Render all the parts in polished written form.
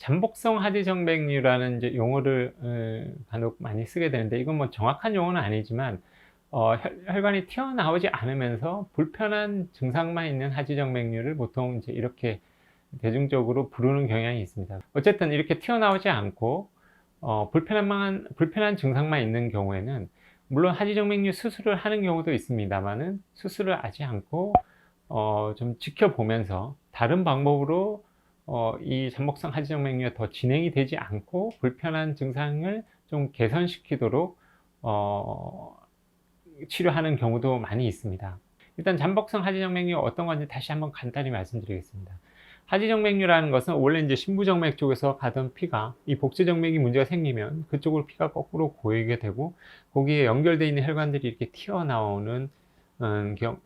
잠복성 하지정맥류라는 이제 용어를 간혹 많이 쓰게 되는데, 이건 뭐 정확한 용어는 아니지만 혈관이 튀어나오지 않으면서 불편한 증상만 있는 하지정맥류를 보통 이제 이렇게 대중적으로 부르는 경향이 있습니다. 어쨌든 이렇게 튀어나오지 않고 불편한 증상만 있는 경우에는, 물론 하지정맥류 수술을 하는 경우도 있습니다만은, 수술을 하지 않고 좀 지켜보면서 다른 방법으로 이 잠복성 하지정맥류가 더 진행이 되지 않고 불편한 증상을 좀 개선시키도록 치료하는 경우도 많이 있습니다. 일단 잠복성 하지정맥류 어떤 건지 다시 한번 간단히 말씀드리겠습니다. 하지정맥류라는 것은 원래 이제 신부정맥 쪽에서 가던 피가 이 복제정맥이 문제가 생기면 그쪽으로 피가 거꾸로 고이게 되고, 거기에 연결되어 있는 혈관들이 이렇게 튀어나오는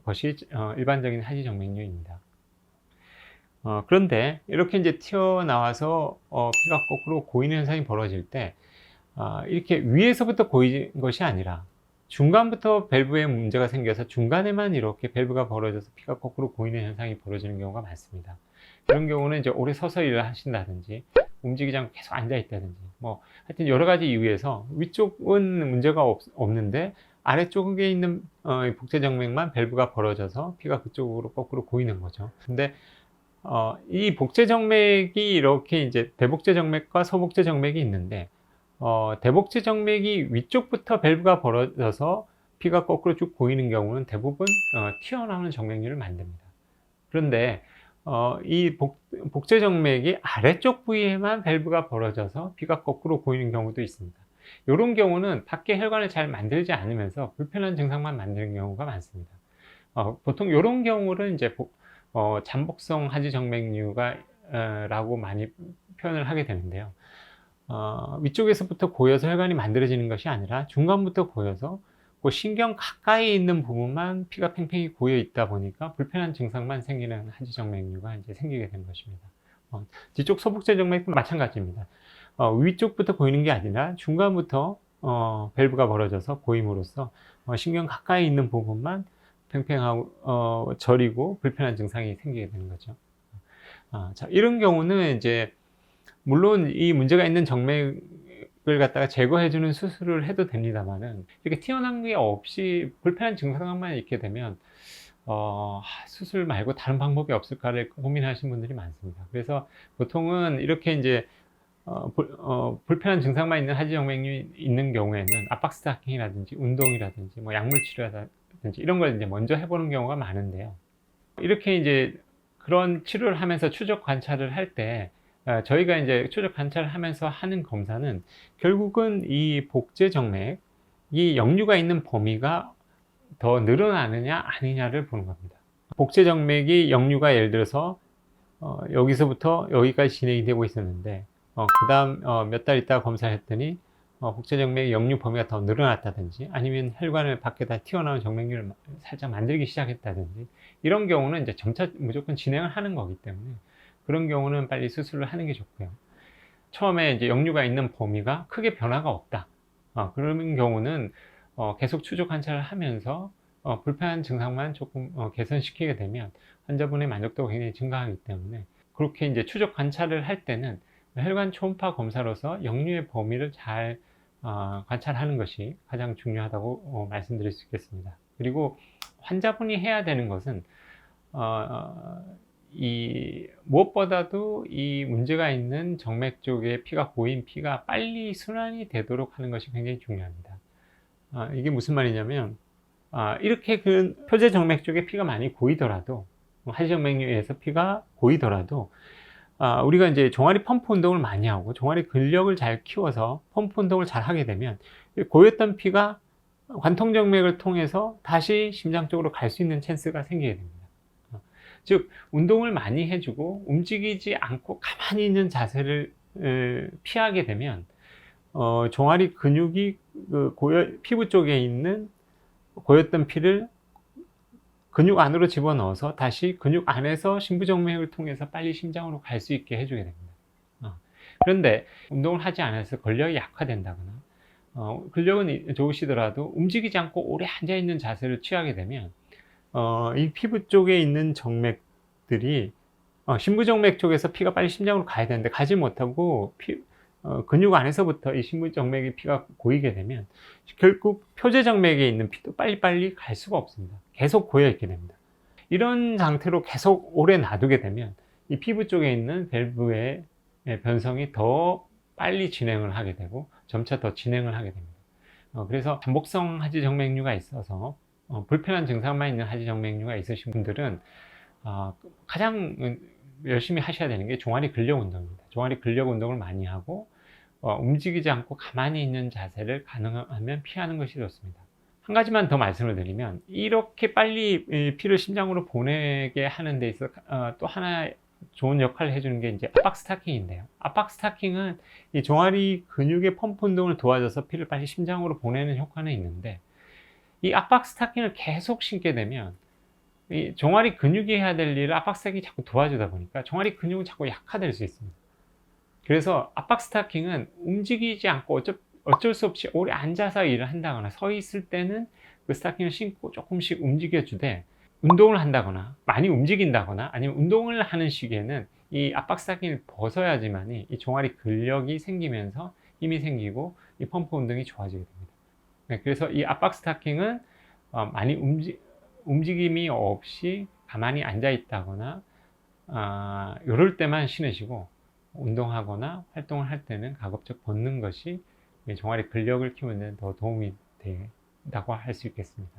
것이 일반적인 하지정맥류입니다. 그런데 이렇게 이제 튀어나와서 피가 거꾸로 고이는 현상이 벌어질 때, 이렇게 위에서부터 고이는 것이 아니라 중간부터 밸브에 문제가 생겨서 중간에만 이렇게 밸브가 벌어져서 피가 거꾸로 고이는 현상이 벌어지는 경우가 많습니다. 이런 경우는 이제 오래 서서 일을 하신다든지 움직이지 않고 계속 앉아 있다든지, 뭐 하여튼 여러 가지 이유에서 위쪽은 문제가 없는데 아래쪽에 있는 복제정맥만 밸브가 벌어져서 피가 그쪽으로 거꾸로 고이는 거죠. 근데 이 복제정맥이 이렇게 이제 대복제정맥과 서복제정맥이 있는데, 대복제정맥이 위쪽부터 밸브가 벌어져서 피가 거꾸로 쭉 고이는 경우는 대부분 튀어나오는 정맥류를 만듭니다. 그런데 이 복제정맥이 아래쪽 부위에만 밸브가 벌어져서 피가 거꾸로 고이는 경우도 있습니다. 이런 경우는 밖에 혈관을 잘 만들지 않으면서 불편한 증상만 만드는 경우가 많습니다. 보통 이런 경우를 이제 잠복성 하지정맥류가 라고 많이 표현을 하게 되는데요. 위쪽에서부터 고여서 혈관이 만들어지는 것이 아니라 중간부터 고여서 그 신경 가까이 있는 부분만 피가 팽팽히 고여 있다 보니까 불편한 증상만 생기는 하지정맥류가 이제 생기게 된 것입니다. 뒤쪽 소복제정맥도 마찬가지입니다. 위쪽부터 고이는 게 아니라 중간부터 밸브가 벌어져서 고임으로써 신경 가까이 있는 부분만 팽팽하고 저리고 불편한 증상이 생기게 되는 거죠. 자, 이런 경우는 이제 물론 이 문제가 있는 정맥을 갖다가 제거해주는 수술을 해도 됩니다만은, 이렇게 튀어나온 게 없이 불편한 증상만 있게 되면 수술 말고 다른 방법이 없을까를 고민하시는 분들이 많습니다. 그래서 보통은 이렇게 이제 불편한 증상만 있는 하지정맥류 있는 경우에는 압박 스타킹이라든지 운동이라든지 뭐 약물 치료라든지 이런 걸 이제 먼저 해보는 경우가 많은데요. 이렇게 이제 그런 치료를 하면서 추적 관찰을 할 때, 저희가 이제 추적 관찰을 하면서 하는 검사는 결국은 이 복제정맥, 이 역류가 있는 범위가 더 늘어나느냐 아니냐를 보는 겁니다. 복제정맥이 역류가 예를 들어서 여기서부터 여기까지 진행이 되고 있었는데, 그 다음 몇 달 있다가 검사를 했더니 복제정맥의 역류 범위가 더 늘어났다든지, 아니면 혈관을 밖에다 튀어나온 정맥류를 살짝 만들기 시작했다든지, 이런 경우는 이제 점차 무조건 진행을 하는 거기 때문에 그런 경우는 빨리 수술을 하는 게 좋고요. 처음에 이제 역류가 있는 범위가 크게 변화가 없다, 그런 경우는 계속 추적 관찰을 하면서 불편한 증상만 조금 개선시키게 되면 환자분의 만족도가 굉장히 증가하기 때문에, 그렇게 이제 추적 관찰을 할 때는 혈관 초음파 검사로서 역류의 범위를 잘 관찰하는 것이 가장 중요하다고 말씀드릴 수 있겠습니다. 그리고 환자분이 해야 되는 것은 무엇보다도 이 문제가 있는 정맥 쪽에 피가 고인 피가 빨리 순환이 되도록 하는 것이 굉장히 중요합니다. 이게 무슨 말이냐면, 이렇게 그 표제 정맥 쪽에 피가 많이 고이더라도, 하지정맥류에서 피가 고이더라도, 우리가 이제 종아리 펌프 운동을 많이 하고 종아리 근력을 잘 키워서 펌프 운동을 잘 하게 되면 고였던 피가 관통정맥을 통해서 다시 심장 쪽으로 갈 수 있는 찬스가 생기게 됩니다. 즉, 운동을 많이 해주고 움직이지 않고 가만히 있는 자세를 피하게 되면 종아리 근육이 피부 쪽에 있는 고였던 피를 근육 안으로 집어넣어서 다시 근육 안에서 심부정맥을 통해서 빨리 심장으로 갈 수 있게 해주게 됩니다. 그런데 운동을 하지 않아서 근력이 약화된다거나 근력은 좋으시더라도 움직이지 않고 오래 앉아있는 자세를 취하게 되면 이 피부 쪽에 있는 정맥들이 심부정맥 쪽에서 피가 빨리 심장으로 가야 되는데 가지 못하고 근육 안에서부터 이 심부정맥의 피가 고이게 되면 결국 표재정맥에 있는 피도 빨리빨리 갈 수가 없습니다. 계속 고여 있게 됩니다. 이런 상태로 계속 오래 놔두게 되면 이 피부 쪽에 있는 밸브의 변성이 더 빨리 진행을 하게 되고 점차 더 진행을 하게 됩니다. 그래서 반복성 하지정맥류가 있어서 불편한 증상만 있는 하지정맥류가 있으신 분들은 가장 열심히 하셔야 되는 게 종아리 근력 운동입니다. 종아리 근력 운동을 많이 하고 움직이지 않고 가만히 있는 자세를 가능하면 피하는 것이 좋습니다. 한 가지만 더 말씀을 드리면 이렇게 빨리 피를 심장으로 보내게 하는 데 있어 또 하나 좋은 역할을 해주는 게 이제 압박 스타킹인데요. 압박 스타킹은 이 종아리 근육의 펌프 운동을 도와줘서 피를 빨리 심장으로 보내는 효과는 있는데 이 압박 스타킹을 계속 신게 되면 이 종아리 근육이 해야 될 일을 압박 스타킹이 자꾸 도와주다 보니까 종아리 근육은 자꾸 약화될 수 있습니다. 그래서 압박 스타킹은 움직이지 않고 어쩔 수 없이 오래 앉아서 일을 한다거나 서 있을 때는 그 스타킹을 신고 조금씩 움직여 주되 운동을 한다거나 많이 움직인다거나 아니면 운동을 하는 시기에는 이 압박 스타킹을 벗어야지만이 이 종아리 근력이 생기면서 힘이 생기고 이 펌프 운동이 좋아지게 됩니다. 네, 그래서 이 압박 스타킹은 많이 움직임이 없이 가만히 앉아 있다거나 이럴 때만 신으시고 운동하거나 활동을 할 때는 가급적 벗는 것이 종아리 근력을 키우는 데 더 도움이 된다고 할 수 있겠습니다.